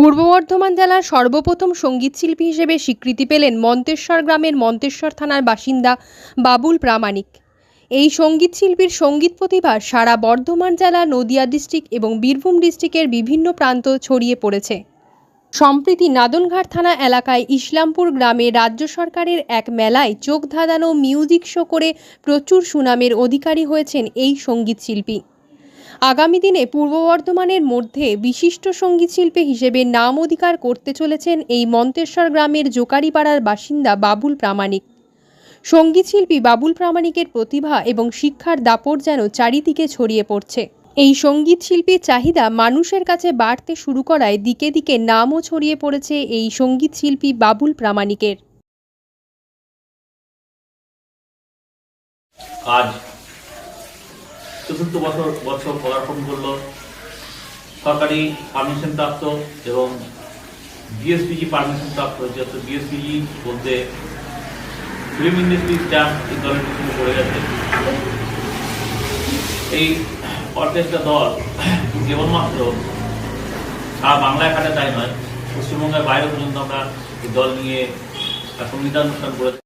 পূর্ব বর্ধমান জেলার সর্বপ্রথম সঙ্গীতশিল্পী হিসেবে স্বীকৃতি পেলেন মন্তেশ্বর গ্রামের মন্তেশ্বর থানার বাসিন্দা বাবুল প্রামাণিক। এই সঙ্গীতশিল্পীর সঙ্গীত প্রতিভা সারা বর্ধমান জেলা, নদিয়া ডিস্ট্রিক্ট এবং বীরভূম ডিস্ট্রিক্টের বিভিন্ন প্রান্ত ছড়িয়ে পড়েছে। সম্প্রতি নাদনঘাট থানা এলাকায় ইসলামপুর গ্রামে রাজ্য সরকারের এক মেলায় চোখ ধাঁধানো মিউজিক শো করে প্রচুর সুনামের অধিকারী হয়েছেন এই সঙ্গীতশিল্পী। আগামী দিনে পূর্ব বর্ধমানের মধ্যে বিশিষ্ট সঙ্গীতশিল্পী হিসেবে নাম অধিকার করতে চলেছেন এই মন্তেশ্বর গ্রামের জোকারিপাড়ার বাসিন্দা বাবুল প্রামাণিক। সঙ্গীতশিল্পী বাবুল প্রামাণিকের প্রতিভা এবং শিক্ষার দাপট যেন চারিদিকে ছড়িয়ে পড়ছে। এই সঙ্গীতশিল্পীর চাহিদা মানুষের কাছে বাড়তে শুরু করায় দিকে দিকে নামও ছড়িয়ে পড়েছে এই সঙ্গীতশিল্পী বাবুল প্রামাণিকের। আজ চতুর্থ বছর পদার্পণ করল। সরকারি পারমিশন প্রাপ্ত এবং বিএসপিজি পারমিশন প্রাপ্ত হয়েছে। বিএসপিজি বলতে ফিল্ম ইন্ডাস্ট্রি স্ট্যাম্প এই দলের পিছনে পড়ে গেছে। এই অর্কেস্ট্রা দল কেবলমাত্র সারা বাংলা এখানে তাই নয়, পশ্চিমবঙ্গের বাইরে পর্যন্ত আমরা এই দল নিয়ে সংগীতানুষ্ঠান করেছি।